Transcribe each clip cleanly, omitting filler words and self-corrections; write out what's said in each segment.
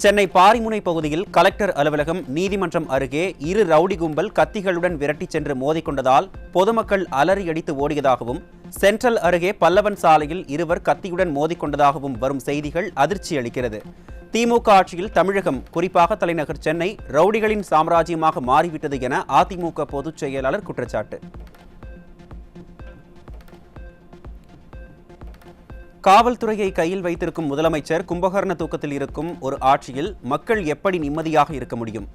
சென்னை பாரிமுனை பகுதியில் கலெக்டர் அலுவலகம், நீதிமன்றம் அருகே இரு ரவுடி கும்பல் கத்திகளுடன் விரட்டிச் சென்று மோதிக்கொண்டதால் பொதுமக்கள் அலறியடித்து ஓடியதாகவும், சென்ட்ரல் அருகே பல்லவன் சாலையில் இருவர் கத்தியுடன் மோதிக்கொண்டதாகவும் வரும் செய்திகள் அதிர்ச்சி அளிக்கிறது. திமுக ஆட்சியில் தமிழகம், குறிப்பாக தலைநகர் சென்னை ரவுடிகளின் சாம்ராஜ்யமாக மாறிவிட்டது என அதிமுக பொதுச் செயலாளர் குற்றச்சாட்டு. காவல்துறையை கையில் வைத்திருக்கும் முதலமைச்சர் கும்பகர்ண தூக்கத்தில் இருக்கும் ஒரு ஆட்சியில் மக்கள் எப்படி நிம்மதியாக இருக்க முடியும்?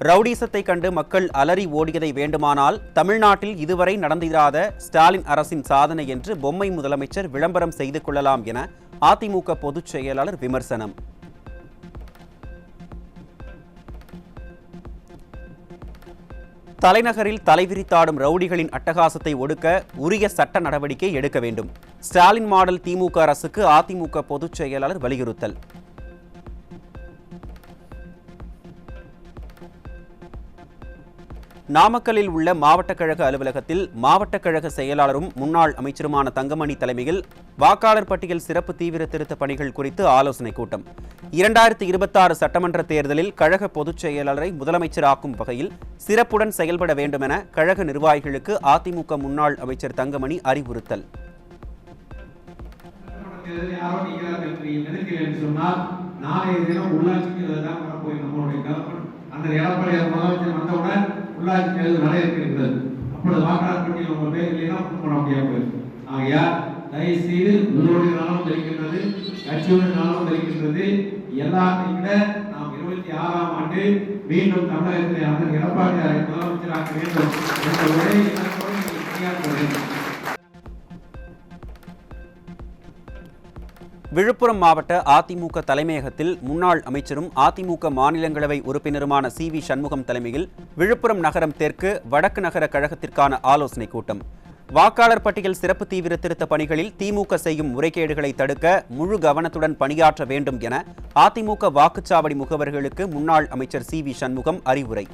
ரவுடிசத்தை கண்டு மக்கள் அலறி ஓடியதை வேண்டுமானால் தமிழ்நாட்டில் இதுவரை நடந்திராத ஸ்டாலின் அரசின் சாதனை என்று பொம்மை முதலமைச்சர் விளம்பரம் செய்து கொள்ளலாம் என அதிமுக பொதுச் செயலாளர் விமர்சனம். தலைநகரில் தலைவிரித்தாடும் ரவுடிகளின் அட்டகாசத்தை ஒடுக்க உரிய சட்ட நடவடிக்கை எடுக்க வேண்டும். ஸ்டாலின் மாடல் திமுக அரசுக்கு அதிமுக பொதுச் செயலாளர் வலியுறுத்தல். நாமக்கல்லில் உள்ள மாவட்ட கழக அலுவலகத்தில் மாவட்ட கழக செயலாளரும் முன்னாள் அமைச்சருமான தங்கமணி தலைமையில் வாக்காளர் பட்டியல் சிறப்பு தீவிர திருத்த பணிகள் குறித்து ஆலோசனைக் கூட்டம். 2026 சட்டமன்ற தேர்தலில் கழக பொதுச் செயலாளரை முதலமைச்சராக்கும் வகையில் சிறப்புடன் செயல்பட வேண்டும் என கழக நிர்வாகிகளுக்கு அதிமுக முன்னாள் அமைச்சர் தங்கமணி அறிவுறுத்தல். அந்த எடப்பாடி முதலமைச்சர் வந்தவுடன் உள்ளாட்சி தேர்தல் நட இருக்கிறது. அப்பொழுது வாக்காளர் பட்டியல் உங்கள் பேர் இல்லைன்னா பண்ண முடியாது. ஆகையால் தயவு செய்து முதலோடைய நாளும் தெரிகின்றது, கட்சியுடைய நாளும் தெரிகின்றது. எல்லாத்தையும் விட நாம் 26ஆம் ஆண்டு மீண்டும் தமிழகத்தில் அந்த எடப்பாடியாரை முதலமைச்சராக வேண்டும் என்ற ஒரே இலக்கோடு பணியாற்ற வேண்டும். விழுப்புரம் மாவட்ட அதிமுக தலைமையகத்தில் முன்னாள் அமைச்சரும் அதிமுக மாநிலங்களவை உறுப்பினருமான CV சண்முகம் தலைமையில் விழுப்புரம் நகரம் தெற்கு வடக்கு நகர கழகத்திற்கான ஆலோசனைக் கூட்டம். வாக்காளர் பட்டியல் சிறப்பு தீவிர திருத்த பணிகளில் திமுக செய்யும் முறைகேடுகளை தடுக்க முழு கவனத்துடன் பணியாற்ற வேண்டும் என அதிமுக வாக்குச்சாவடி முகவர்களுக்கு முன்னாள் அமைச்சர் CV சண்முகம் அறிவுரை.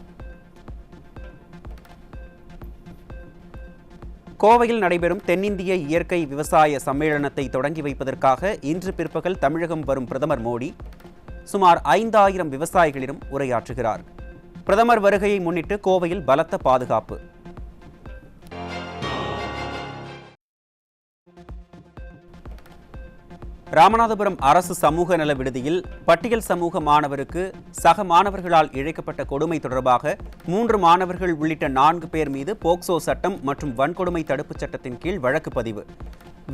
கோவையில் நடைபெறும் தென்னிந்திய இயற்கை விவசாய சம்மேளனத்தை தொடங்கி வைப்பதற்காக இன்று பிற்பகல் தமிழகம் வரும் பிரதமர் மோடி சுமார் 5000 விவசாயிகளிடம் உரையாற்றுகிறார். பிரதமர் வருகையை முன்னிட்டு கோவையில் பலத்த பாதுகாப்பு. ராமநாதபுரம் அரசு சமூக நல விடுதியில் பட்டியல் சமூக மாணவருக்கு சக மாணவர்களால் இழைக்கப்பட்ட கொடுமை தொடர்பாக 3 மாணவர்கள் உள்ளிட்ட 4 பேர் மீது போக்சோ சட்டம் மற்றும் வன்கொடுமை தடுப்புச் சட்டத்தின் கீழ் வழக்கு பதிவு.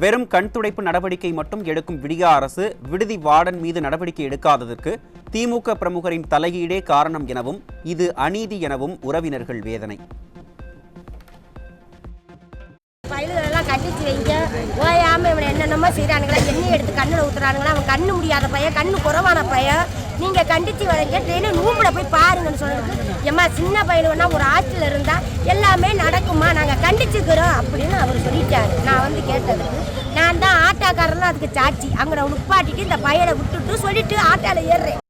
வெறும் கண் துடைப்பு நடவடிக்கை மட்டும் எடுக்கும் விடியா அரசு விடுதி வார்டன் மீது நடவடிக்கை எடுக்காததற்கு திமுக பிரமுகரின் தலையீடே காரணம் எனவும் இது அநீதி எனவும் உறவினர்கள் வேதனை. பயில்களெல்லாம் கண்டிச்சு வைங்க, ஓயாமல் இவனை என்னென்னமோ செய்கிறானுங்களா, எண்ணெய் எடுத்து கண்ணில் ஊற்றுறானுங்களா, அவன் கண்ணு முடியாத பையன், கண்ணு குறவான பையன், நீங்கள் கண்டிச்சு வரீங்க, டெய்லியும் நூம்பில் போய் பாருங்கன்னு சொல்லிட்டு, ஏம்மா சின்ன பயிலுன்னா ஒரு ஆட்சியில் இருந்தால் எல்லாமே நடக்குமா, நாங்கள் கண்டிச்சுக்கிறோம் அப்படின்னு அவர் சொல்லிட்டாரு. நான் வந்து கேட்டதுக்கு நான் தான் ஆட்டாக்காரர்லாம் அதுக்கு சாட்சி, அங்கே உட்பாட்டிட்டு இந்த பையனை விட்டுட்டு சொல்லிட்டு ஆட்டாவில் ஏறுறேன்.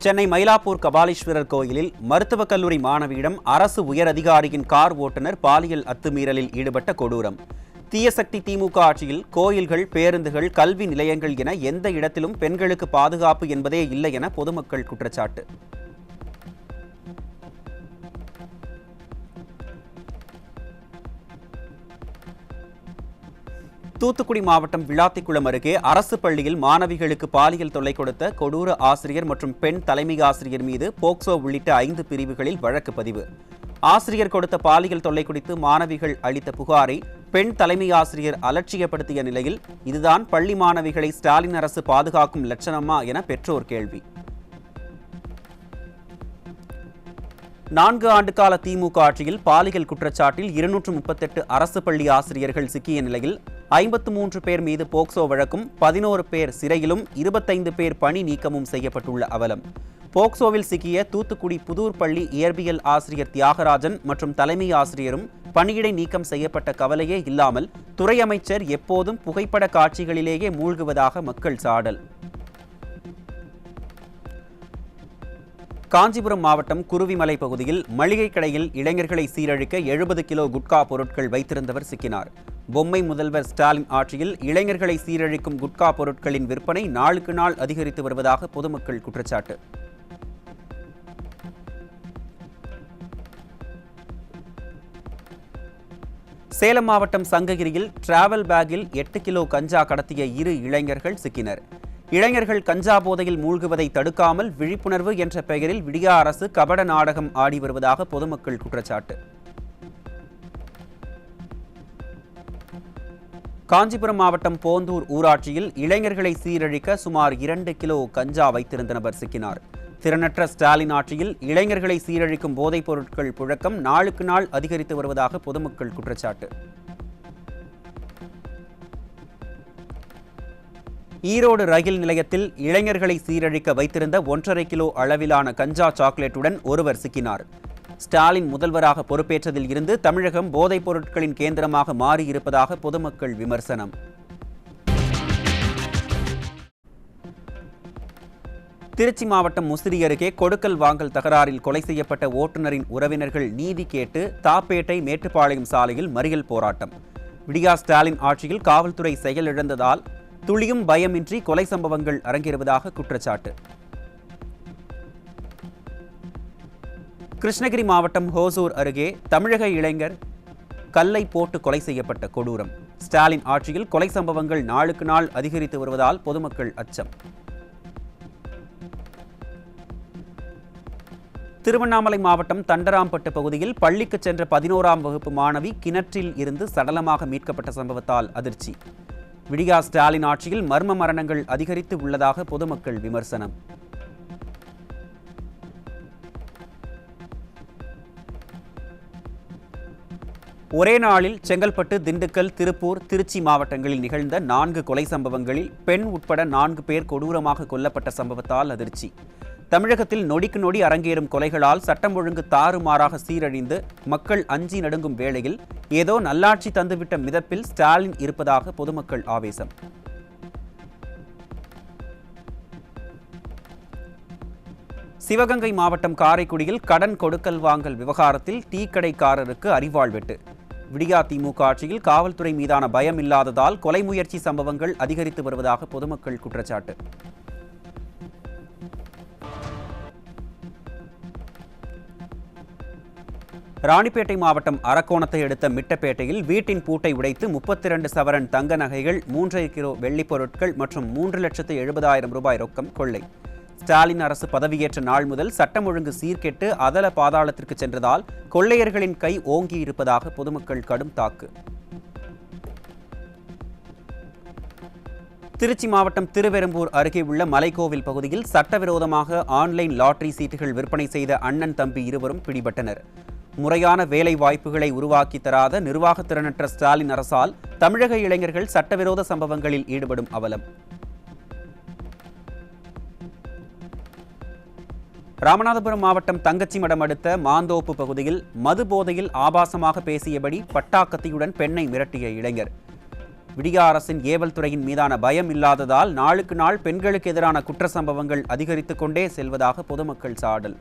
சென்னை மயிலாப்பூர் கபாலீஸ்வரர் கோயிலில் மருத்துவக் கல்லூரி மாணவியிடம் அரசு உயர் அதிகாரியின் கார் ஓட்டுநர் பாலியல் அத்துமீறலில் ஈடுபட்ட கொடூரம். தீயசக்தி திமுக ஆட்சியில் கோயில்கள், பேருந்துகள், கல்வி நிலையங்கள் என எந்த இடத்திலும் பெண்களுக்கு பாதுகாப்பு என்பதே இல்லை என பொதுமக்கள் குற்றச்சாட்டு. தூத்துக்குடி மாவட்டம் விளாத்திக்குளம் அருகே அரசு பள்ளியில் மாணவிகளுக்கு பாலியல் தொல்லை கொடுத்த கொடூர ஆசிரியர் மற்றும் பெண் தலைமை ஆசிரியர் மீது போக்சோ உள்ளிட்ட 5 பிரிவுகளில் வழக்கு பதிவு. ஆசிரியர் கொடுத்த பாலியல் தொல்லை குறித்து மாணவிகள் அளித்த புகாரை பெண் தலைமை ஆசிரியர் அலட்சியப்படுத்திய நிலையில் இதுதான் பள்ளி மாணவிகளை ஸ்டாலின் அரசு பாதுகாக்கும் லட்சணமா என பெற்றோர் கேள்வி. 4 ஆண்டுகால திமுக ஆட்சியில் பாலியல் குற்றச்சாட்டில் 238 அரசு பள்ளி ஆசிரியர்கள் சிக்கிய நிலையில் 53 பேர் மீது போக்சோ வழக்கும், 11 பேர் சிறையிலும், 25 பேர் பணி நீக்கமும் செய்யப்பட்டுள்ள அவலம். போக்சோவில் சிக்கிய தூத்துக்குடி புதூர் பள்ளி இயற்பியல் ஆசிரியர் தியாகராஜன் மற்றும் தலைமை ஆசிரியரும் பணியிடை நீக்கம் செய்யப்பட்ட கவலையே இல்லாமல் துறை அமைச்சர் எப்போதும் புகைப்பட காட்சிகளிலேயே மூழ்குவதாக மக்கள் சாடல். காஞ்சிபுரம் மாவட்டம் குருவிமலை பகுதியில் மளிகை கடையில் இளைஞர்களை சீரழிக்க 70 கிலோ குட்கா பொருட்கள் வைத்திருந்தவர் சிக்கினார். பொம்மை முதல்வர் ஸ்டாலின் ஆட்சியில் இளைஞர்களை சீரழிக்கும் குட்கா பொருட்களின் விற்பனை நாளுக்கு நாள் அதிகரித்து வருவதாக பொதுமக்கள் குற்றச்சாட்டு. சேலம் மாவட்டம் சங்ககிரியில் டிராவல் பேக்கில் 8 கிலோ கஞ்சா கடத்திய 2 இளைஞர்கள் சிக்கினர். இளைஞர்கள் கஞ்சா போதையில் மூழ்குவதை தடுக்காமல் விழிப்புணர்வு என்ற பெயரில் விடியா அரசு கபட நாடகம் ஆடி வருவதாக பொதுமக்கள் குற்றச்சாட்டு. காஞ்சிபுரம் மாவட்டம் போந்தூர் ஊராட்சியில் இளைஞர்களை சீரழிக்க சுமார் 2 கிலோ கஞ்சா வைத்திருந்த நபர் சிக்கினார். திறனற்ற ஸ்டாலின் ஆட்சியில் இளைஞர்களை சீரழிக்கும் போதைப் பொருட்கள் புழக்கம் நாளுக்கு நாள் அதிகரித்து வருவதாக பொதுமக்கள் குற்றச்சாட்டு. ஈரோடு ரயில் நிலையத்தில் இளைஞர்களை சீரழிக்க வைத்திருந்த 1.5 கிலோ அளவிலான கஞ்சா சாக்லேட்டுடன் ஒருவர் சிக்கினார். ஸ்டாலின் முதல்வராக பொறுப்பேற்றதில் இருந்து தமிழகம் போதைப் பொருட்களின் கேந்திரமாக மாறியிருப்பதாக பொதுமக்கள் விமர்சனம். திருச்சி மாவட்டம் முசிறி அருகே கொடுக்கல் வாங்கல் தகராறில் கொலை செய்யப்பட்ட ஓட்டுநரின் உறவினர்கள் நீதி கேட்டு தாப்பேட்டை மேட்டுப்பாளையம் சாலையில் மறியல் போராட்டம். விடியா ஸ்டாலின் ஆட்சியில் காவல்துறை செயலிழந்ததால் துளியும் பயமின்றி கொலை சம்பவங்கள் அரங்கேறுவதாக குற்றச்சாட்டு. கிருஷ்ணகிரி மாவட்டம் ஹோசூர் அருகே தமிழக இளைஞர் கல்லை போட்டு கொலை செய்யப்பட்ட கொடூரம். ஸ்டாலின் ஆட்சியில் கொலை சம்பவங்கள் நாளுக்கு நாள் அதிகரித்து வருவதால் பொதுமக்கள் அச்சம். திருவண்ணாமலை மாவட்டம் தண்டராம்பட்டு பகுதியில் பள்ளிக்கு சென்ற 11ஆம் வகுப்பு மாணவி கிணற்றில் இருந்து சடலமாக மீட்கப்பட்ட சம்பவத்தால் அதிர்ச்சி. விடியா ஸ்டாலின் ஆட்சியில் மர்ம மரணங்கள் அதிகரித்து உள்ளதாக பொதுமக்கள் விமர்சனம். ஒரே நாளில் செங்கல்பட்டு, திண்டுக்கல், திருப்பூர், திருச்சி மாவட்டங்களில் நிகழ்ந்த 4 கொலை சம்பவங்களில் பெண் உட்பட 4 பேர் கொடூரமாக கொல்லப்பட்ட சம்பவத்தால் அதிர்ச்சி. தமிழகத்தில் நொடிக்கு நொடி அரங்கேறும் கொலைகளால் சட்டம் ஒழுங்கு தாறுமாறாக சீரழிந்து மக்கள் அஞ்சி நடுங்கும் வேளையில் ஏதோ நல்லாட்சி தந்துவிட்ட மிதப்பில் ஸ்டாலின் இருப்பதாக பொதுமக்கள் ஆவேசம். சிவகங்கை மாவட்டம் காரைக்குடியில் கடன் கொடுக்கல் வாங்கல் விவகாரத்தில் டீ கடைக்காரருக்கு அரிவாள் வெட்டு. விடியா திமுக ஆட்சியில் காவல்துறை மீதான பயம் இல்லாததால் கொலை முயற்சி சம்பவங்கள் அதிகரித்து வருவதாக பொதுமக்கள் குற்றச்சாட்டு. ராணிப்பேட்டை மாவட்டம் அரக்கோணத்தை அடுத்த மிட்டப்பேட்டையில் வீட்டின் பூட்டை உடைத்து 32 சவரன் தங்க நகைகள், 3.5 கிலோ வெள்ளிப் பொருட்கள் மற்றும் 3,70,000 ரூபாய் ரொக்கம் கொள்ளை. ஸ்டாலின் அரசு பதவியேற்ற நாள் முதல் சட்டம் ஒழுங்கு சீர்கெட்டு அதல பாதாளத்திற்கு சென்றதால் கொள்ளையர்களின் கை ஓங்கி இருப்பதாக பொதுமக்கள் கடும் தாக்கு. திருச்சி மாவட்டம் திருவெரும்பூர் அருகே உள்ள மலைக்கோவில் பகுதியில் சட்டவிரோதமாக ஆன்லைன் லாட்டரி சீட்டுகள் விற்பனை செய்த அண்ணன் தம்பி இருவரும் பிடிபட்டனர். முறையான வேலை வாய்ப்புகளை உருவாக்கி தராத நிர்வாக திறனற்ற ஸ்டாலின் அரசால் தமிழக இளைஞர்கள் சட்டவிரோத சம்பவங்களில் ஈடுபடும் அவலம். ராமநாதபுரம் மாவட்டம் தங்கச்சிமடம் அடுத்த மாந்தோப்பு பகுதியில் மது போதையில் ஆபாசமாக பேசியபடி பட்டாக்கத்தியுடன் பெண்ணை மிரட்டிய இளைஞர். விடியா அரசின் ஏவல் துறையின் மீதான பயம் இல்லாததால் நாளுக்கு நாள் பெண்களுக்கு எதிரான குற்ற சம்பவங்கள் அதிகரித்துக் கொண்டே செல்வதாக பொதுமக்கள் சாடல்.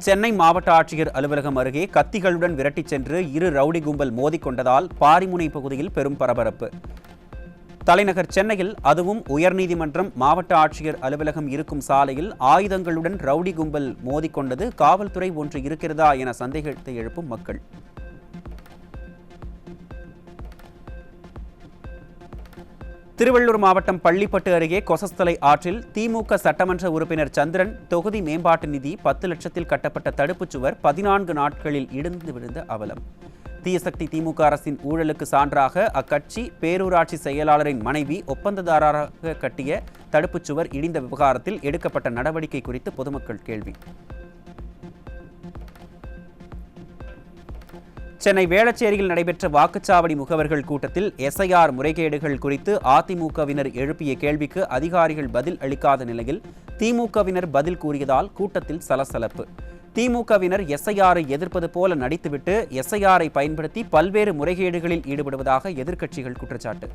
சென்னை மாவட்ட ஆட்சியர் அலுவலகம் அருகே கத்திகளுடன் விரட்டிச் சென்று 2 ரவுடி கும்பல் மோதிக்கொண்டதால் பாரிமுனை பகுதியில் பெரும் பரபரப்பு. தலைநகர் சென்னையில், அதுவும் உயர்நீதிமன்றம், மாவட்ட ஆட்சியர் அலுவலகம் இருக்கும் சாலையில் ஆயுதங்களுடன் ரவுடி கும்பல் மோதிக்கொண்டது காவல்துறை ஒன்று இருக்கிறதா என சந்தேகத்தை எழுப்பும் மக்கள். திருவள்ளூர் மாவட்டம் பள்ளிப்பட்டு அருகே கொசஸ்தலை ஆற்றில் திமுக சட்டமன்ற உறுப்பினர் சந்திரன் தொகுதி மேம்பாட்டு நிதி 10 லட்சத்தில் கட்டப்பட்ட தடுப்புச் சுவர் 14 நாட்களில் இடிந்து விழுந்த அவலம். தீயசக்தி திமுக அரசின் ஊழலுக்கு சான்றாக அக்கட்சி பேரூராட்சி செயலாளரின் மனைவி ஒப்பந்ததாரராக கட்டிய தடுப்புச் சுவர் இடிந்த விவகாரத்தில் எடுக்கப்பட்ட நடவடிக்கை குறித்து பொதுமக்கள் கேள்வி. சென்னை வேளச்சேரியில் நடைபெற்ற வாக்குச்சாவடி முகவர்கள் கூட்டத்தில் எஸ்ஐஆர் முறைகேடுகள் குறித்து அதிமுகவினர் எழுப்பிய கேள்விக்கு அதிகாரிகள் பதில் அளிக்காத நிலையில் திமுகவினர் பதில் கூறியதால் கூட்டத்தில் சலசலப்பு. திமுகவினர் எஸ்ஐஆரை எதிர்ப்பது போல நடித்துவிட்டு எஸ்ஐஆரை பயன்படுத்தி பல்வேறு முறைகேடுகளில் ஈடுபடுவதாக எதிர்க்கட்சிகள் குற்றச்சாட்டு.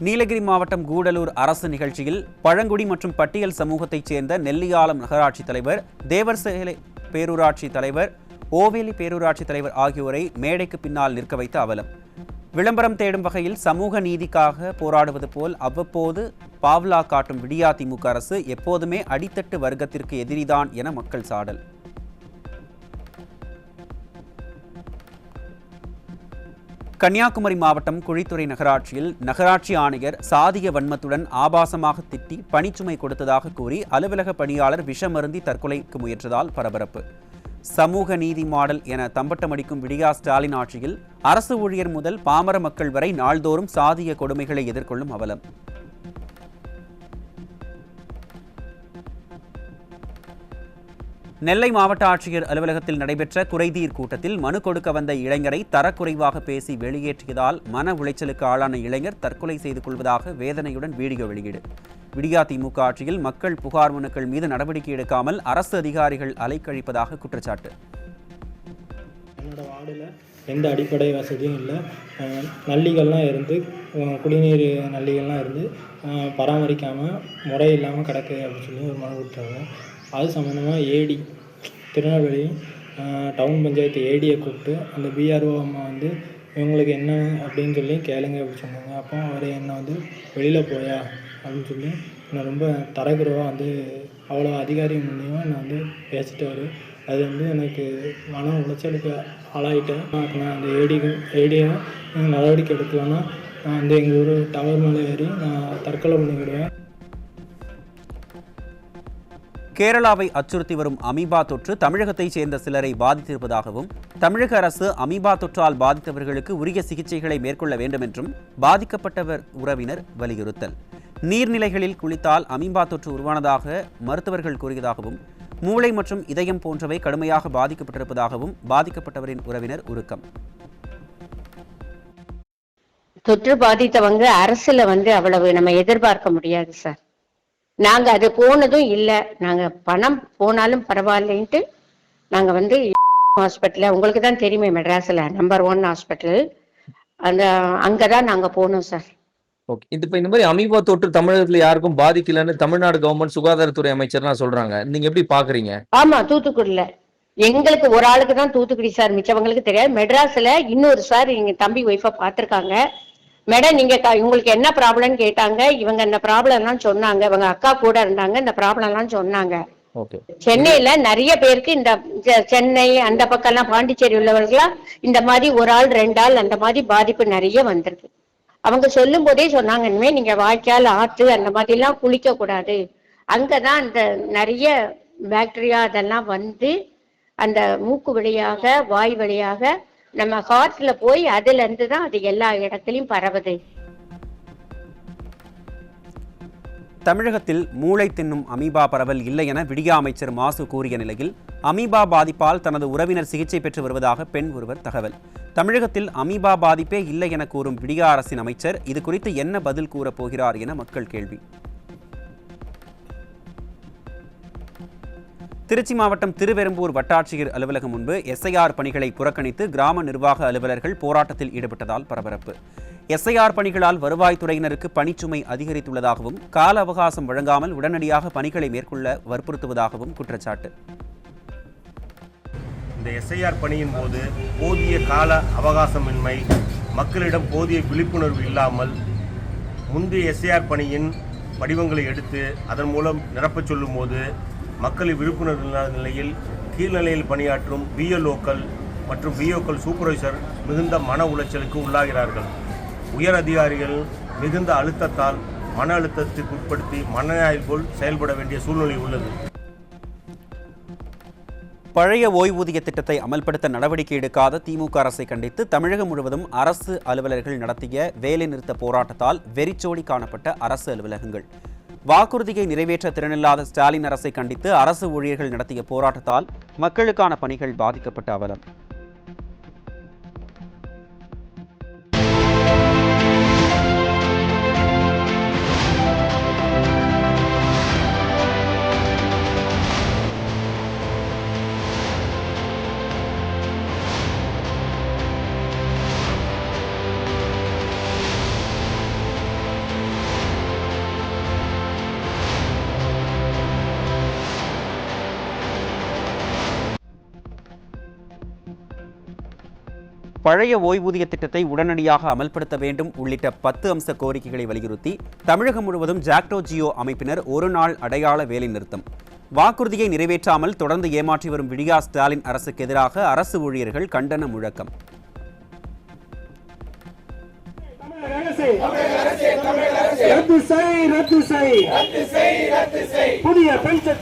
நீலகிரி மாவட்டம் கூடலூர் அரசு நிகழ்ச்சியில் பழங்குடி மற்றும் பட்டியல் சமூகத்தைச் சேர்ந்த நெல்லியாலம் நகராட்சி தலைவர், தேவர்சேலை பேரூராட்சி தலைவர், ஓவேலி பேரூராட்சி தலைவர் ஆகியோரை மேடைக்கு பின்னால் நிற்க வைத்த அவலம். விளம்பரம் தேடும் வகையில் சமூக நீதிக்காக போராடுவது போல் அவ்வப்போது பாவ்லா காட்டும் விடியா திமுக அரசு எப்போதுமே அடித்தட்டு வர்க்கத்திற்கு எதிரிதான் என மக்கள் சாடல். கன்னியாகுமரி மாவட்டம் குழித்துறை நகராட்சியில் நகராட்சி ஆணையர் சாதிய வன்மத்துடன் ஆபாசமாக திட்டி பணிச்சுமை கொடுத்ததாக கூறி அலுவலக பணியாளர் விஷமருந்தி தற்கொலைக்கு முயன்றதால் பரபரப்பு. சமூக நீதி மாடல் என தம்பட்டமடிக்கும் விடியா ஸ்டாலின் ஆட்சியில் அரசு ஊழியர் முதல் பாமர மக்கள் வரை நாள்தோறும் சாதிய கொடுமைகளை எதிர்கொள்ளும் அவலம். நெல்லை மாவட்ட ஆட்சியர் அலுவலகத்தில் நடைபெற்ற குறைதீர் கூட்டத்தில் மனு கொடுக்க வந்த இளைஞரை தரக்குறைவாக பேசி வெளியேற்றியதால் மன உளைச்சலுக்கு ஆளான இளைஞர் தற்கொலை செய்து கொள்வதாக வேதனையுடன் வீடியோ வெளியீடு. விடியா திமுக ஆட்சியில் மக்கள் புகார் மனுக்கள் மீது நடவடிக்கை எடுக்காமல் அரசு அதிகாரிகள் அலைக்கழிப்பதாக குற்றச்சாட்டு. என்னோட வார்டில் எந்த அடிப்படை வசதியும் இல்லை. நள்ளிகள்லாம் இருந்து குடிநீர் நள்ளிகள்லாம் இருந்து பராமரிக்காமல் முறை இல்லாமல் கிடக்கு அப்படின்னு சொல்லி ஒரு மனு கொடுத்தாங்க. அது சம்மந்தமாக ஏடி திருநெல்வேலி டவுன் பஞ்சாயத்து ஏடியை கூப்பிட்டு அந்த பிஆர்ஓ அம்மா வந்து இவங்களுக்கு என்ன அப்படின்னு சொல்லி கேளுங்க அப்படின்னு சொன்னாங்க. அப்போ அவர் என்ன வந்து வெளியில் போயா அப்படின்னு சொல்லி நான் ரொம்ப தரக்குறைவாக வந்து அவ்வளோ அதிகாரி முன்னையும் நான் வந்து பேசிட்டாரு. அது வந்து எனக்கு மன உளைச்சலுக்கு ஆளாயிட்டேன். நான் அந்த ஏடியை நடவடிக்கை எடுக்கலன்னா நான் வந்து எங்கள் ஊர் டவர் மேலே ஏறி நான் தற்கொலை பண்ணிக்கிடுவேன். கேரளாவை அச்சுறுத்தி வரும் அமீபா தொற்று தமிழகத்தைச் சேர்ந்த சிலரை பாதித்திருப்பதாகவும் தமிழக அரசு அமீபா தொற்றால் பாதித்தவர்களுக்கு உரிய சிகிச்சைகளை மேற்கொள்ள வேண்டும் என்றும் பாதிக்கப்பட்டவர் உறவினர் வலியுறுத்தல். நீர்நிலைகளில் குளித்தால் அமீபா தொற்று உருவானதாக மருத்துவர்கள் கூறியதாகவும் மூளை மற்றும் இதயம் போன்றவை கடுமையாக பாதிக்கப்பட்டிருப்பதாகவும் பாதிக்கப்பட்டவரின் உறவினர் உருக்கம். தொற்று பாதித்தவங்க அரசுல வந்து அவ்வளவு நம்ம எதிர்பார்க்க முடியாது சார். நாங்க அது போனதும் இல்லை. நாங்க பணம் போனாலும் பரவாயில்லைன்ட்டு நாங்க வந்து ஹாஸ்பிட்டல், உங்களுக்கு தான் தெரியுமே மெட்ராஸ்ல நம்பர் 1 ஹாஸ்பிட்டல், அந்த அங்கதான் நாங்க போனோம் சார். ஓகே, இப்போ இந்த மாதிரி அமீபா தொற்று தமிழகத்துல யாருக்கும் பாதிக்கலன்னு தமிழ்நாடு கவர்மெண்ட் சுகாதாரத்துறை அமைச்சர்லாம் சொல்றாங்க. நீங்க எப்படி பாக்குறீங்க? ஆமா, தூத்துக்குடியில எங்களுக்கு ஒரு ஆளுக்கு தான் தூத்துக்குடி சார், மிச்சவங்களுக்கு தெரியாது. மெட்ராஸ்ல இன்னொரு சார் எங்க தம்பி ஒய்ஃபை பார்த்திருக்காங்க. மேடம் நீங்க உங்களுக்கு என்ன ப்ராப்ளம்னு கேட்டாங்க. இவங்க இந்த ப்ராப்ளம் எல்லாம் சொன்னாங்க. இவங்க அக்கா கூட இருந்தாங்க, இந்த ப்ராப்ளம் எல்லாம் சொன்னாங்க. சென்னையில நிறைய பேருக்கு இந்த சென்னை அந்த பக்கம் எல்லாம் பாண்டிச்சேரி உள்ளவர்களா இந்த மாதிரி ஒரு ஆள் 2 ஆள் அந்த மாதிரி பாதிப்பு நிறைய வந்திருக்கு. அவங்க சொல்லும் போதே சொன்னாங்க, இனிமே நீங்க வாய்க்கால் ஆற்று அந்த மாதிரி எல்லாம் குளிக்க கூடாது, அங்கதான் அந்த நிறைய பாக்டீரியா அதெல்லாம் வந்து அந்த மூக்கு வழியாக வாய் வழியாக நம்ம ஹார்ட்ல போய் அதுல இருந்து தான் அது எல்லா இடத்துலயும் பரவுது. தமிழகத்தில் மூளை தின்னும் அமீபா பரவல் இல்லை என விடியா அமைச்சர் மாசு கூறிய நிலையில் அமீபா பாதிப்பால் தனது உறவினர் சிகிச்சை பெற்று வருவதாக பெண் ஒருவர் தகவல். தமிழகத்தில் அமீபா பாதிப்பே இல்லை என கூறும் விடியா அரசின் அமைச்சர் இது குறித்து என்ன பதில் கூறப் போகிறார் என மக்கள் கேள்வி. திருச்சி மாவட்டம் திருவெரும்பூர் வட்டாட்சியர் அலுவலகம் முன்பு எஸ்ஐஆர் பணிகளை புறக்கணித்து கிராம நிர்வாக அலுவலர்கள் போராட்டத்தில் ஈடுபட்டதால் பரபரப்பு. எஸ்ஐஆர் பணிகளால் வருவாய்த்துறையினருக்கு பணிச்சுமை அதிகரித்துள்ளதாகவும் கால அவகாசம் வழங்காமல் உடனடியாக பணிகளை மேற்கொள்ள வற்புறுத்துவதாகவும் குற்றச்சாட்டு. இந்த எஸ்ஐஆர் பணியின் போது போதிய கால அவகாசமின்மை, மக்களிடம் போதிய விழிப்புணர்வு இல்லாமல் முந்தைய எஸ்ஐஆர் பணியின் வடிவங்களை எடுத்து அதன் மூலம் நிரப்பச் சொல்லும் போது மக்களின் விழிப்புணர்வு இல்லாத நிலையில் கீழ்நிலையில் பணியாற்றும் பிஎல்ஓக்கள் மற்றும் பிஓக்கள் சூப்பர்வைசர் மிகுந்த மன உளைச்சலுக்கு உள்ளாகிறார்கள். உயர் அதிகாரிகள் மிகுந்த அழுத்தத்தால் மன அழுத்தத்துக்கு உட்படுத்தி மனநோயாளி போல் செயல்பட வேண்டிய சூழ்நிலை உள்ளது. பழைய ஓய்வூதிய திட்டத்தை அமல்படுத்த நடவடிக்கை எடுக்காத திமுக அரசை கண்டித்து தமிழகம் முழுவதும் அரசு அலுவலர்கள் நடத்திய வேலைநிறுத்த போராட்டத்தால் வெறிச்சோடி காணப்பட்ட அரசு அலுவலகங்கள். வாக்குறுதியை நிறைவேற்ற திறனில்லாத ஸ்டாலின் அரசை கண்டித்து அரசு ஊழியர்கள் நடத்திய போராட்டத்தால் மக்களுக்கான பணிகள் பாதிக்கப்பட்ட அவலம். பழைய ஓய்வூதிய திட்டத்தை உடனடியாக அமல்படுத்த வேண்டும் உள்ளிட்ட 10 அம்ச கோரிக்கைகளை வலியுறுத்தி தமிழகம் முழுவதும் ஜாக்டோ ஜியோ அமைப்பினர் ஒரு நாள் அடையாள வேலைநிறுத்தம். வாக்குறுதியை நிறைவேற்றாமல் தொடர்ந்து ஏமாற்றி வரும் விடியா ஸ்டாலின் அரசுக்கு எதிராக அரசு ஊழியர்கள் கண்டன முழக்கம். புதிய பென்ஷன்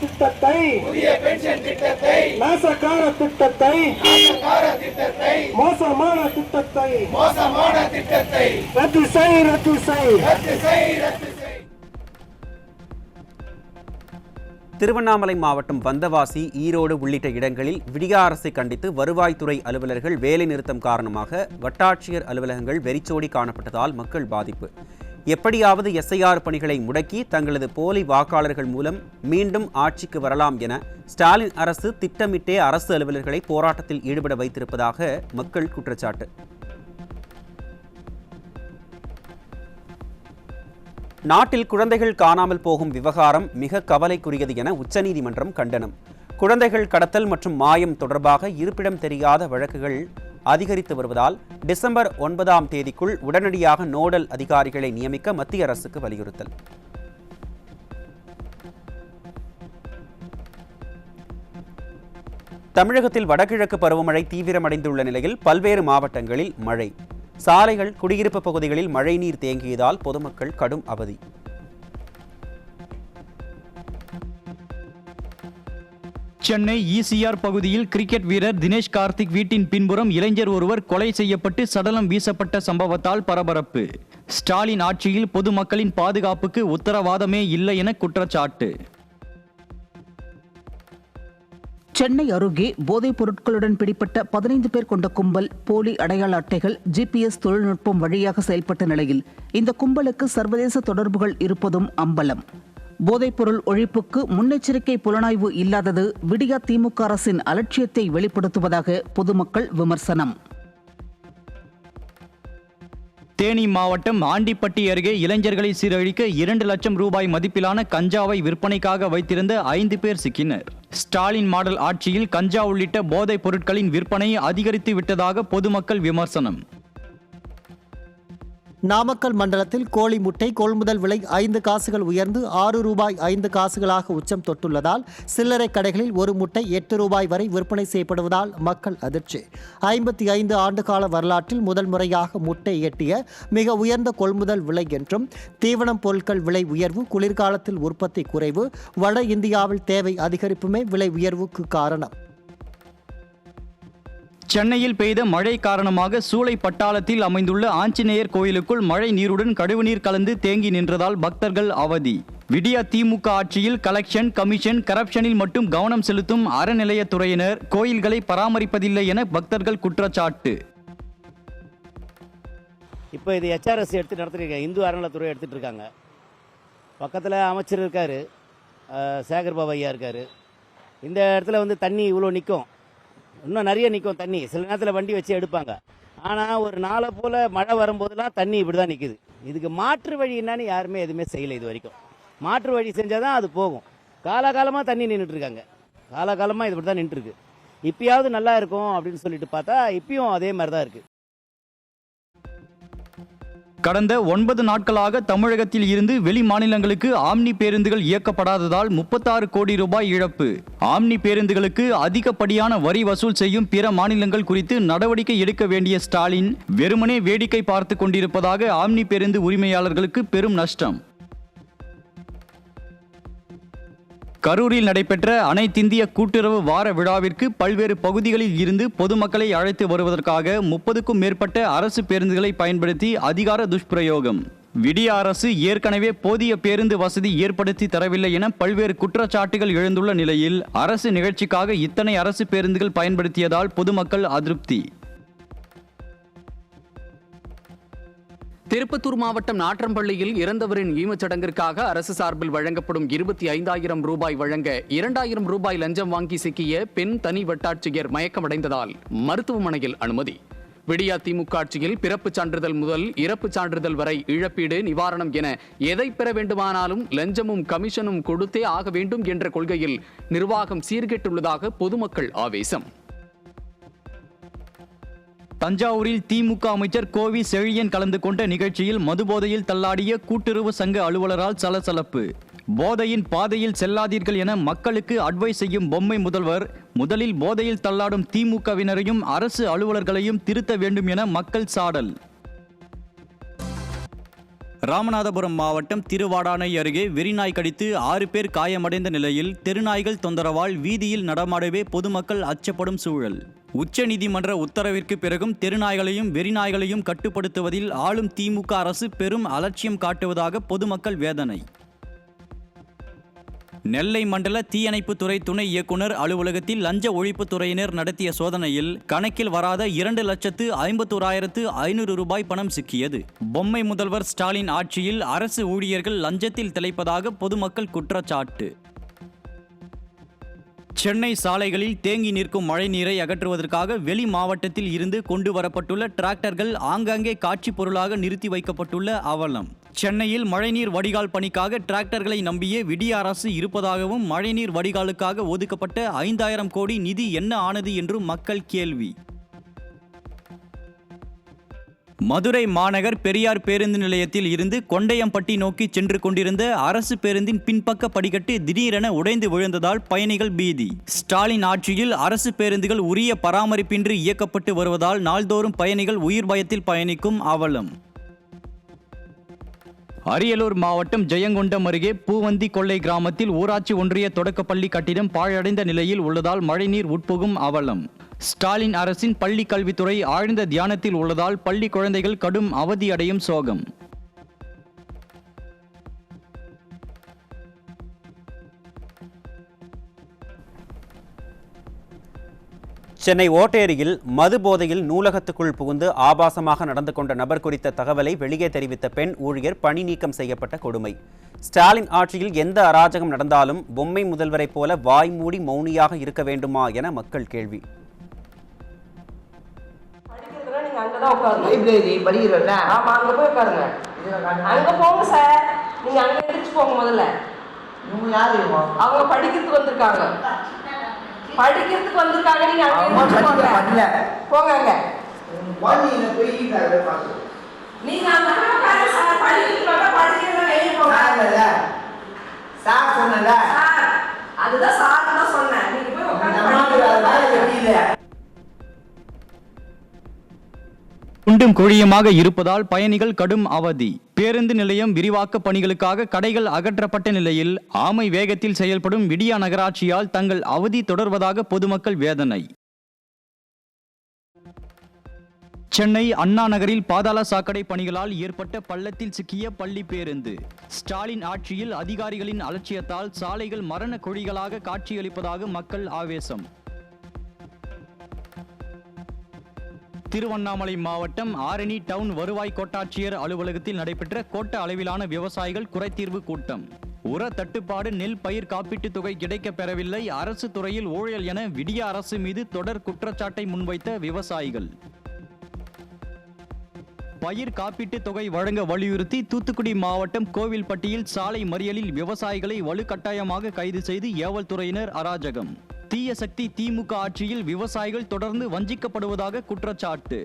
திட்டத்தை நாசகார திட்டத்தை மோசமான திட்டத்தை ரத்து செய். திருவண்ணாமலை மாவட்டம் வந்தவாசி, ஈரோடு உள்ளிட்ட இடங்களில் விடியா அரசை கண்டித்து வருவாய்த்துறை அலுவலர்கள் வேலைநிறுத்தம் காரணமாக வட்டாட்சியர் அலுவலகங்கள் வெறிச்சோடி காணப்பட்டதால் மக்கள் பாதிப்பு. எப்படியாவது எஸ்ஐஆர் பணிகளை முடக்கி தங்களது போலி வாக்காளர்கள் மூலம் மீண்டும் ஆட்சிக்கு வரலாம் என ஸ்டாலின் அரசு திட்டமிட்டே அரசு அலுவலர்களை போராட்டத்தில் ஈடுபட வைத்திருப்பதாக மக்கள் குற்றச்சாட்டு. நாட்டில் குழந்தைகள் காணாமல் போகும் விவகாரம் மிக கவலைக்குரியது என உச்சநீதிமன்றம் கண்டனம். குழந்தைகள் கடத்தல் மற்றும் மாயம் தொடர்பாக இருப்பிடம் தெரியாத வழக்குகள் அதிகரித்து வருவதால் டிசம்பர் 9ஆம் தேதிக்குள் உடனடியாக நோடல் அதிகாரிகளை நியமிக்க மத்திய அரசுக்கு வலியுறுத்தல். தமிழகத்தில் வடகிழக்கு பருவமழை தீவிரமடைந்துள்ள நிலையில் பல்வேறு மாவட்டங்களில் மழை. சாலைகள், குடியிருப்பு பகுதிகளில் மழைநீர் தேங்கியதால் பொதுமக்கள் கடும் அவதி. சென்னை ஈசிஆர் பகுதியில் கிரிக்கெட் வீரர் தினேஷ் கார்த்திக் வீட்டின் பின்புறம் இளைஞர் ஒருவர் கொலை செய்யப்பட்டு சடலம் வீசப்பட்ட சம்பவத்தால் பரபரப்பு. ஸ்டாலின் ஆட்சியில் பொதுமக்களின் பாதுகாப்புக்கு உத்தரவாதமே இல்லை என குற்றச்சாட்டு. சென்னை அருகே போதைப் பொருட்களுடன் பிடிப்பட்ட 15 பேர் கொண்ட கும்பல் போலி அடையாள அட்டைகள், ஜிபிஎஸ் தொழில்நுட்பம் வழியாக செயல்பட்ட நிலையில் இந்த கும்பலுக்கு சர்வதேச தொடர்புகள் இருப்பதும் அம்பலம். போதைப்பொருள் ஒழிப்புக்கு முன்னெச்சரிக்கை புலனாய்வு இல்லாதது விடியா திமுக அரசின் அலட்சியத்தை வெளிப்படுத்துவதாக பொதுமக்கள் விமர்சனம். தேனி மாவட்டம் ஆண்டிப்பட்டி அருகே இளைஞர்களை சீரழிக்க 2 லட்சம் ரூபாய் மதிப்பிலான கஞ்சாவை விற்பனைக்காக வைத்திருந்த 5 பேர் சிக்கினர். ஸ்டாலின் மாடல் ஆட்சியில் கஞ்சா உள்ளிட்ட போதைப் பொருட்களின் விற்பனை அதிகரித்து விட்டதாக பொதுமக்கள் விமர்சனம். நாமக்கல் மண்டலத்தில் கோழி முட்டை கொள்முதல் விலை 5 காசுகள் உயர்ந்து 6 ரூபாய் 5 காசுகளாக உச்சம் தொட்டுள்ளதால் சில்லறை கடைகளில் ஒரு முட்டை 8 ரூபாய் வரை விற்பனை செய்யப்படுவதால் மக்கள் அதிர்ச்சி. 55 ஆண்டுகால வரலாற்றில் முதல் முறையாக முட்டை எட்டிய மிக உயர்ந்த கொள்முதல் விலை என்றும், தீவனம் பொருட்கள் விலை உயர்வு, குளிர்காலத்தில் உற்பத்தி குறைவு, வட இந்தியாவில் தேவை அதிகரிப்புமே விலை உயர்வுக்கு காரணம். சென்னையில் பெய்த மழை காரணமாக சூளை பட்டாளத்தில் அமைந்துள்ள ஆஞ்சநேயர் கோயிலுக்குள் மழை நீருடன் கழிவுநீர் கலந்து தேங்கி நின்றதால் பக்தர்கள் அவதி. விடியா திமுக ஆட்சியில் கலெக்ஷன், கமிஷன், கரப்ஷனில் மட்டும் கவனம் செலுத்தும் அறநிலையத்துறையினர் கோயில்களை பராமரிப்பதில்லை என பக்தர்கள் குற்றச்சாட்டு. இப்போ இது HRS எடுத்து நடத்திருக்காங்க, இந்து அறநிலையத்துறை எடுத்துகிட்டு இருக்காங்க. பக்கத்தில் அமைச்சர் இருக்கார், சேகர் பாபு ஐயா இருக்கார். இந்த இடத்துல தண்ணி இவ்வளோ நிற்கும், இன்னும் நிறைய நிற்கும் தண்ணி. சில நேரத்தில் வண்டி வச்சு எடுப்பாங்க. ஆனால் ஒரு நாளை போல் மழை வரும்போதெல்லாம் தண்ணி இப்படி தான் நிற்குது. இதுக்கு மாற்று வழி என்னன்னு யாருமே எதுவுமே செய்யலை இது வரைக்கும். மாற்று வழி செஞ்சால் தான் அது போகும். காலகாலமாக தண்ணி நின்றுட்டுருக்காங்க, காலகாலமாக இது இப்படி தான் நின்றுருக்கு. இப்பயாவது நல்லா இருக்கும் அப்படின்னு சொல்லிட்டு பார்த்தா இப்பயும் அதே மாதிரி தான் இருக்குது. கடந்த 9 நாட்களாக தமிழகத்தில் இருந்து வெளி மாநிலங்களுக்கு ஆம்னி பேருந்துகள் இயக்கப்படாததால் 36 கோடி ரூபாய் இழப்பு. ஆம்னி பேருந்துகளுக்கு அதிகப்படியான வரி வசூல் செய்யும் பிற மாநிலங்கள் குறித்து நடவடிக்கை எடுக்க வேண்டிய ஸ்டாலின் வெறுமனே வேடிக்கை பார்த்து கொண்டிருப்பதாக ஆம்னி பேருந்து உரிமையாளர்களுக்கு பெரும் நஷ்டம். கரூரில் நடைபெற்ற அனைத்திந்திய கூட்டுறவு வார விழாவிற்கு பல்வேறு பகுதிகளில் இருந்து பொதுமக்களை அழைத்து வருவதற்காக 30க்கும் மேற்பட்ட அரசு பேருந்துகளை பயன்படுத்தி அதிகார துஷ்பிரயோகம். விடிய அரசு ஏற்கனவே போதிய பேருந்து வசதி ஏற்படுத்தி தரவில்லை என பல்வேறு குற்றச்சாட்டுகள் எழுந்துள்ள நிலையில் அரசு நிகழ்ச்சிக்காக இத்தனை அரசு பேருந்துகள் பயன்படுத்தியதால் பொதுமக்கள் அதிருப்தி. திருப்பத்தூர் மாவட்டம் நாற்றம்பள்ளியில் இறந்தவரின் ஈமச்சடங்கிற்காக அரசு சார்பில் வழங்கப்படும் 25,000 ரூபாய் வழங்க 2,000 ரூபாய் லஞ்சம் வாங்கி சிக்கிய பெண் தனி வட்டாட்சியர் மயக்கமடைந்ததால் மருத்துவமனையில் அனுமதி. விடியா திமுக ஆட்சியில் பிறப்புச் சான்றிதழ் முதல் இறப்புச் சான்றிதழ் வரை இழப்பீடு, நிவாரணம் என எதை பெற வேண்டுமானாலும் லஞ்சமும் கமிஷனும் கொடுத்தே ஆக வேண்டும் என்ற கொள்கையில் நிர்வாகம் சீர்கெட்டுள்ளதாக பொதுமக்கள் ஆவேசம். தஞ்சாவூரில் திமுக அமைச்சர் கோவி செழியன் கலந்து கொண்ட நிகழ்ச்சியில் மதுபோதையில் தள்ளாடிய கூட்டுறவு சங்க அலுவலரால் சலசலப்பு. போதையின் பாதையில் செல்லாதீர்கள் என மக்களுக்கு அட்வைஸ் செய்யும் பொம்மை முதல்வர் முதலில் போதையில் தள்ளாடும் திமுகவினரையும் அரசு அலுவலர்களையும் திருத்த வேண்டும் என மக்கள் சாடல். ராமநாதபுரம் மாவட்டம் திருவாடானை அருகே வெறிநாய் கடித்து 6 பேர் காயமடைந்த நிலையில் தெருநாய்கள் தொந்தரவால் வீதியில் நடமாடவே பொதுமக்கள் அச்சப்படும் சூழல். உச்சநீதிமன்ற உத்தரவிற்கு பிறகும் தெருநாய்களையும் வெறிநாய்களையும் கட்டுப்படுத்துவதில் ஆளும் திமுக அரசு பெரும் அலட்சியம் காட்டுவதாக பொதுமக்கள் வேதனை. நெல்லை மண்டல தீயணைப்புத்துறை துணை இயக்குனர் அலுவலகத்தில் லஞ்ச ஒழிப்புத்துறையினர் நடத்திய சோதனையில் கணக்கில் வராத 2,51,500 ரூபாய் பணம் சிக்கியது. பொம்மை முதல்வர் ஸ்டாலின் ஆட்சியில் அரசு ஊழியர்கள் லஞ்சத்தில் திளைப்பதாக பொதுமக்கள் குற்றச்சாட்டு. சென்னை சாலைகளில் தேங்கி நிற்கும் மழை நீரை அகற்றுவதற்காக வெளி மாவட்டத்தில் இருந்து கொண்டு வரப்பட்டுள்ள டிராக்டர்கள் ஆங்காங்கே காட்சி பொருளாக நிறுத்தி வைக்கப்பட்டுள்ள அவலம். சென்னையில் மழைநீர் வடிகால் பணிக்காக டிராக்டர்களை நம்பியே விடிய அரசு இருப்பதாகவும் மழைநீர் வடிகாலுக்காக ஒதுக்கப்பட்ட 5,000 கோடி நிதி என்ன ஆனது என்றும் மக்கள் கேள்வி. மதுரை மாநகர் பெரியார் பேருந்து நிலையத்தில் இருந்து கொண்டையம்பட்டி நோக்கி சென்று கொண்டிருந்த அரசு பேருந்தின் பின்பக்க படிக்கட்டு திடீரென உடைந்து விழுந்ததால் பயணிகள் பீதி. ஸ்டாலின் ஆட்சியில் அரசு பேருந்துகள் உரிய பராமரிப்பின்றி இயக்கப்பட்டு வருவதால் நாள்தோறும் பயணிகள் உயிர் பயத்தில் பயணிக்கும் அவலம். அரியலூர் மாவட்டம் ஜெயங்கொண்டம் அருகே பூவந்தி கொள்ளை கிராமத்தில் ஊராட்சி ஒன்றிய தொடக்கப்பள்ளி கட்டிடம் பாழடைந்த நிலையில் உள்ளதால் மழைநீர் உட்புகும் அவலம். ஸ்டாலின் அரசின் பள்ளி கல்வித்துறை ஆழ்ந்த தியானத்தில் உள்ளதால் பள்ளி குழந்தைகள் கடும் அவதியடையும் சோகம். சென்னை ஓட்டேரியில் மது போதையில் நூலகத்துக்குள் புகுந்து ஆபாசமாக நடந்து கொண்ட நபர் குறித்த தகவலை வெளியே தெரிவித்த பெண் ஊழியர் பணி நீக்கம் செய்யப்பட்ட கொடுமை. ஸ்டாலின் ஆட்சியில் எந்த அராஜகம் நடந்தாலும் பொம்மை முதல்வரைப் போல வாய் மூடி மௌனியாக இருக்க வேண்டுமா என மக்கள் கேள்வி. லைப்ரரி படிக்கிறல்ல, ஆமா அங்க போய் உட்காருங்க. அங்க போங்க சார், நீங்க அங்க எந்திரிச்சு போங்க. முதல்ல இவங்க யாரு? அவங்க படிக்கிறதுக்கு வந்திருக்காங்க. படிக்கிறதுக்கு வந்திருக்காங்க. நீங்க அங்க எந்திரிச்சு போங்க. போங்க அங்க. நீங்க அங்க உட்காருங்க சார். படிக்கிறதுக்கு வந்தா படிக்கிறத வெளிய போங்க. சார் சொன்னல. அதுதான் சார் தான் சொன்னேன். நீங்க போய் உட்காருங்க. குண்டும் குழியுமாக இருப்பதால் பயணிகள் கடும் அவதி. பேருந்து நிலையம் விரிவாக்க பணிகளுக்காக கடைகள் அகற்றப்பட்ட நிலையில் ஆமை வேகத்தில் செயல்படும் விடியா நகராட்சியால் தங்கள் அவதி தொடர்வதாக பொதுமக்கள் வேதனை. சென்னை அண்ணா நகரில் பாதாள சாக்கடை பணிகளால் ஏற்பட்ட பள்ளத்தில் சிக்கிய பள்ளி பேருந்து. ஸ்டாலின் ஆட்சியில் அதிகாரிகளின் அலட்சியத்தால் சாலைகள் மரண குழிகளாக காட்சியளிப்பதாக மக்கள் ஆவேசம். திருவண்ணாமலை மாவட்டம் ஆரணி டவுன் வருவாய் கோட்டாட்சியர் அலுவலகத்தில் நடைபெற்ற கோட்ட அளவிலான விவசாயிகள் குறைதீர்வு கூட்டம். உர தட்டுப்பாடு, நெல் பயிர் காப்பீட்டுத் தொகை கிடைக்கப் பெறவில்லை, அரசு துறையில் ஊழல் என விடிய அரசு மீது தொடர் குற்றச்சாட்டை முன்வைத்த விவசாயிகள். பயிர் காப்பீட்டுத் தொகை வழங்க வலியுறுத்தி தூத்துக்குடி மாவட்டம் கோவில்பட்டியில் சாலை மறியலில் விவசாயிகளை வலுக்கட்டாயமாக கைது செய்து ஏவல் துறையினர் அராஜகம். தீய சக்தி திமுக ஆட்சியில் விவசாயிகள் தொடர்ந்து வஞ்சிக்கப்படுவதாக குற்றச்சாட்டு.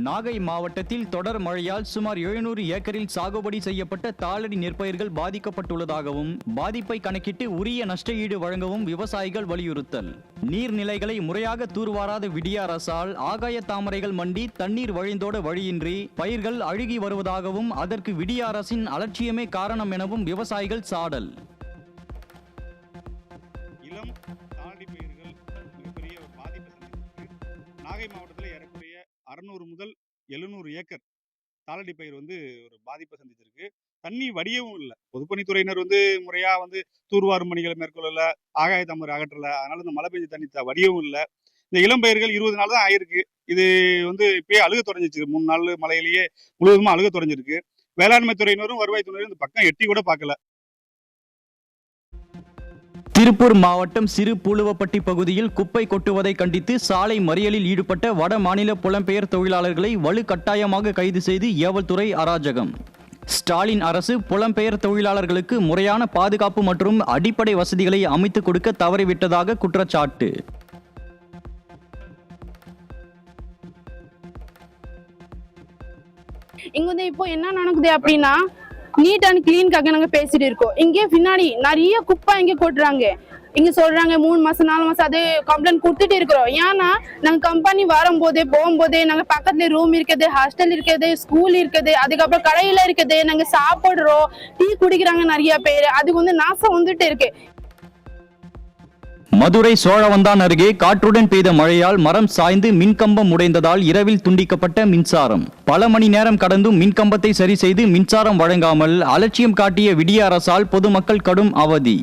நாகை மாவட்டத்தில் தொடர் மழையால் சுமார் 700 ஏக்கரில் சாகுபடி செய்யப்பட்ட தாளடி நெற்பயிர்கள் பாதிக்கப்பட்டுள்ளதாகவும் பாதிப்பை கணக்கிட்டு உரிய நஷ்ட ஈடு வழங்கவும் விவசாயிகள் வலியுறுத்தல். நீர்நிலைகளை முறையாக தூர்வாராத விடிய அரசால் ஆகாய தாமரைகள் மண்டி தண்ணீர் வழிந்தோட வழியின்றி பயிர்கள் அழுகி வருவதாகவும் அதற்கு விடிய அரசின் அலட்சியமே காரணம் எனவும் விவசாயிகள் சாடல். இளம் தாளடி பயிர்கள் மிகப்பெரிய ஒரு பாதிப்பை சந்திச்சிருக்கு. நாகை மாவட்டத்தில் ஏறக்குறைய 600 முதல் 700 ஏக்கர் தாளடி பயிர் ஒரு பாதிப்பை சந்திச்சிருக்கு. தண்ணி வடியவும் இல்லை. பொதுப்பணித்துறையினர் முறையா தூர்வாரும் பணிகளை மேற்கொள்ளல, ஆகாய தாமரை அகற்றல. அதனால இந்த மழை பெஞ்ச தண்ணி வடியவும் இல்லை. இந்த இளம் பயிர்கள் 20 நாள் தான் ஆயிருக்கு. இது இப்பயே அழுக தொடங்கிச்சு. 3 நாள் மழையிலேயே முழுவதுமா அழுக தொடங்கிருக்கு. வேளாண்மை துறையினரும் வருவாய்த்துறையினரும் இந்த பக்கம் எட்டி கூட பார்க்கல. திருப்பூர் மாவட்டம் சிறு பூலுவப்பட்டி பகுதியில் குப்பை கொட்டுவதை கண்டித்து சாலை மறியலில் ஈடுபட்ட வட மாநில புலம்பெயர் தொழிலாளர்களை வலுக்கட்டாயமாக கைது செய்து ஏவல்துறை அராஜகம். ஸ்டாலின் அரசு புலம்பெயர் தொழிலாளர்களுக்கு முறையான பாதுகாப்பு மற்றும் அடிப்படை வசதிகளை அமைத்துக் கொடுக்க தவறிவிட்டதாக குற்றச்சாட்டு. இங்க இப்போ என்ன நடக்குது அப்படின்னா, நீட் அண்ட் கிளீனுக்காக நாங்க பேசிட்டு இருக்கோம். இங்கே பின்னாடி நிறைய குப்பை இங்க கொட்டுறாங்க. இங்க சொல்றாங்க 3 மாசம் 4 மாசம் அது கம்ப்ளைண்ட் கொடுத்துட்டு இருக்கிறோம். ஏன்னா நாங்க கம்பெனி வரும்போதே போகும்போதே நாங்க பக்கத்துல ரூம் இருக்குது, ஹாஸ்டல் இருக்குது, ஸ்கூல் இருக்குது, அதுக்கப்புறம் கடையில இருக்குது, நாங்க சாப்பிடுறோம், டீ குடிக்கிறாங்க நிறைய பேர். அதுக்கு நாசம் வந்துட்டு இருக்கு. மதுரை சோழவந்தான் அருகே காற்றுடன் பெய்த மழையால் மரம் சாய்ந்து மின்கம்பம் உடைந்ததால் இரவில் துண்டிக்கப்பட்ட மின்சாரம். பல மணி நேரம் கடந்தும் மின்கம்பத்தை சரி செய்து மின்சாரம் வழங்காமல் அலட்சியம் காட்டிய விடிய அரசால் பொதுமக்கள் கடும் அவதி.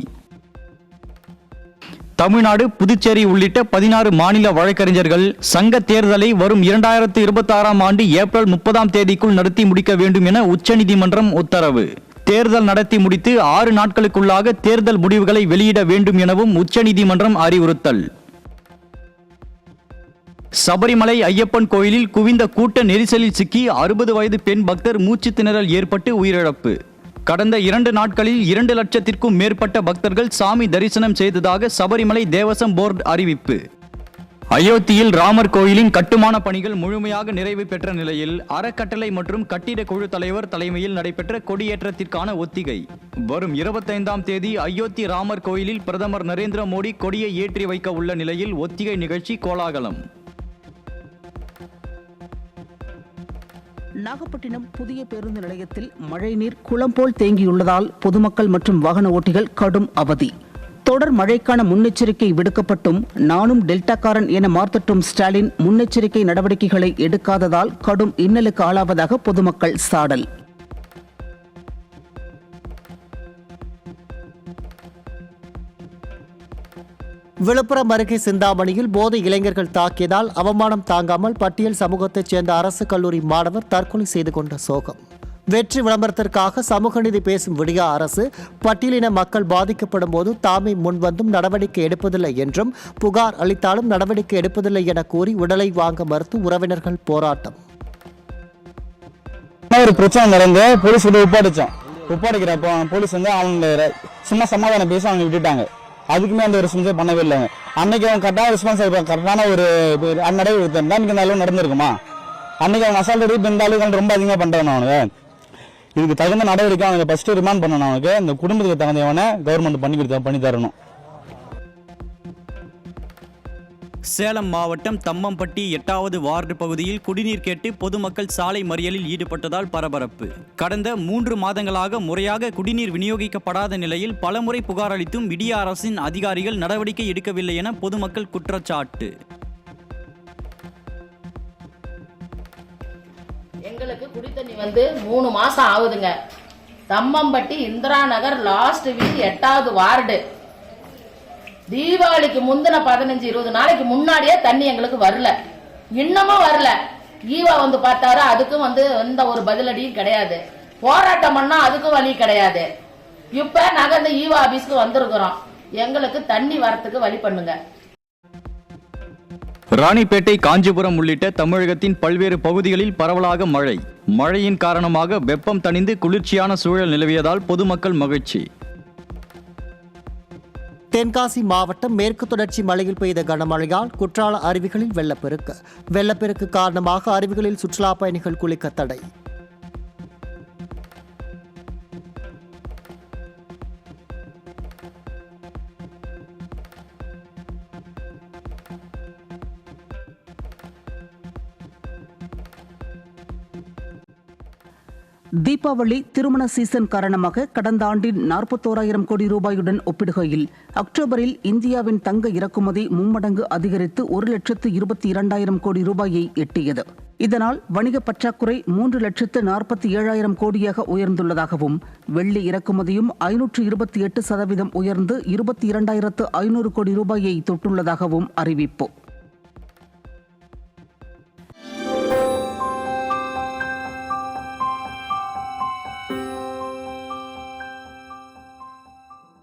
தமிழ்நாடு, புதுச்சேரி உள்ளிட்ட 16 மாநில வழக்கறிஞர்கள் சங்க தேர்தலை வரும் 2026ஆம் ஆண்டு ஏப்ரல் 30ஆம் தேதிக்குள் நடத்தி முடிக்க வேண்டும் என உச்சநீதிமன்றம் உத்தரவு. தேர்தல் நடத்தி முடித்து 6 நாட்களுக்குள்ளாக தேர்தல் முடிவுகளை வெளியிட வேண்டும் எனவும் உச்சநீதிமன்றம் அறிவுறுத்தல். சபரிமலை ஐயப்பன் கோயிலில் குவிந்த கூட்ட நெரிசலில் சிக்கி 60 வயது பெண் பக்தர் மூச்சு திணறல் ஏற்பட்டு உயிரிழப்பு. கடந்த 2 நாட்களில் 2 லட்சத்திற்கும் மேற்பட்ட பக்தர்கள் சாமி தரிசனம் செய்ததாக சபரிமலை தேவசம் போர்டு அறிவிப்பு. அயோத்தியில் ராமர் கோயிலின் கட்டுமான பணிகள் முழுமையாக நிறைவு பெற்ற நிலையில் அறக்கட்டளை மற்றும் கட்டிட குழு தலைவர் தலைமையில் நடைபெற்ற கொடியேற்றத்திற்கான ஒத்திகை. வரும் 25ஆம் தேதி அயோத்தி ராமர் கோயிலில் பிரதமர் நரேந்திர மோடி கொடியை ஏற்றி வைக்க உள்ள நிலையில் ஒத்திகை நிகழ்ச்சி கோலாகலம். நாகப்பட்டினம் புதிய பேருந்து நிலையத்தில் மழைநீர் குளம் போல் தேங்கியுள்ளதால் பொதுமக்கள் மற்றும் வாகன ஓட்டிகள் கடும் அவதி. தொடர் மழைக்கான முன்னெச்சரிக்கை விடுக்கப்பட்டும் நானும் டெல்டாக்காரன் என மார்த்தட்டும் ஸ்டாலின் முன்னெச்சரிக்கை நடவடிக்கைகளை எடுக்காததால் கடும் இன்னலுக்கு ஆளாவதாக பொதுமக்கள் சாடல். விழுப்புரம் அருகே சிந்தாமணியில் போதை இளைஞர்கள் தாக்கியதால் அவமானம் தாங்காமல் பட்டியல் சமூகத்தைச் சேர்ந்த அரசு கல்லூரி மாணவர் தற்கொலை செய்து கொண்ட சோகம். வெற்றி விளம்பரத்திற்காக சமூக நீதி பேசும் விடிய அரசு பட்டியலின மக்கள் பாதிக்கப்படும் போது தாமே முன்வந்தும் நடவடிக்கை எடுப்பதில்லை என்றும் புகார் அளித்தாலும் நடவடிக்கை எடுப்பதில்லை என கூறி உடலை வாங்க மறுத்து உறவினர்கள் போராட்டம். ஒரு பிரச்சனை நடந்து போலீஸ் ஒப்படைக்கிறப்போ போலீஸ் அவங்க சும்மா சமாதானம் பேசி அவங்க விட்டுட்டாங்க. அதுக்குமே அந்த ஒரு ரெஸ்பான்ஸே பண்ணவே இல்லைங்க. அன்னைக்கு அவங்க கரெக்டான ரெஸ்பான்ஸ் கரெக்டான ஒரு நடவடிக்கை எடுத்திருந்தா இன்னைக்கு இந்த அளவு நடந்திருக்குமா? அன்னைக்கு அவங்க அசால்ட் எடுத்து இந்த அளவுக்கு ரொம்ப அதிகமாக பண்றாங்க. அவனுக்கு இதுக்கு தகுந்த நடவடிக்கை அவங்க ஃபர்ஸ்ட் ரிமாண்ட் பண்ணணும். அவனுக்கு இந்த குடும்பத்துக்கு தகுந்தவனை கவர்மெண்ட் பண்ணி தரணும். சேலம் மாவட்டம் தம்மம்பட்டி 8வது வார்டு பகுதியில் குடிநீர் கேட்டு பொதுமக்கள் சாலை மறியலில் ஈடுபட்டதால் பரபரப்பு. கடந்த 3 மாதங்களாக முறையாக குடிநீர் விநியோகிக்கப்படாத நிலையில் பலமுறை புகார் அளித்தும் விடிய அரசின் அதிகாரிகள் நடவடிக்கை எடுக்கவில்லை என பொதுமக்கள் குற்றச்சாட்டு. எங்களுக்கு குடித்தண்ணி 3 மாசம் ஆகுதுங்க. தம்மம்பட்டி இந்திரா நகர் லாஸ்ட் வீக் 8வது வார்டு. தீபாவளிக்கு முந்தின 15-20 நாளைக்கு முன்னாடியே தண்ணி எங்களுக்கு வரல, இன்னமும் வரல. ஈவா பார்த்தாரு, அதுக்கும் எந்த ஒரு பதிலடியும் கிடையாது. போராட்டம் பண்ணா அதுக்கும் வழி கிடையாது. இப்ப நாங்க இந்த ஈவா ஆபீஸ்க்கு வந்திருக்கிறோம். எங்களுக்கு தண்ணி வரத்துக்கு வழி பண்ணுங்க. ராணிப்பேட்டை, காஞ்சிபுரம் உள்ளிட்ட தமிழகத்தின் பல்வேறு பகுதிகளில் பரவலாக மழை. மழையின் காரணமாக வெப்பம் தணிந்து குளிர்ச்சியான சூழல் நிலவியதால் பொதுமக்கள் மகிழ்ச்சி. தென்காசி மாவட்டம் மேற்கு தொடர்ச்சி மலையில் பெய்த கனமழையால் குற்றால அருவிகளில் வெள்ளப்பெருக்கு காரணமாக அருவிகளில் சுற்றுலா பயணிகள் குளிக்க தடை. தீபாவளி திருமண சீசன் காரணமாக கடந்த ஆண்டின் 41,000 கோடி ரூபாயுடன் ஒப்பிடுகையில் அக்டோபரில் இந்தியாவின் தங்க இறக்குமதி மும்மடங்கு அதிகரித்து 1,22,000 கோடி ரூபாயை எட்டியது. இதனால் வணிக பற்றாக்குறை 3,47,000 கோடியாக உயர்ந்துள்ளதாகவும் வெள்ளி இறக்குமதியும் 528% உயர்ந்து 22,500 கோடி ரூபாயை தொட்டுள்ளதாகவும் அறிவிப்பு.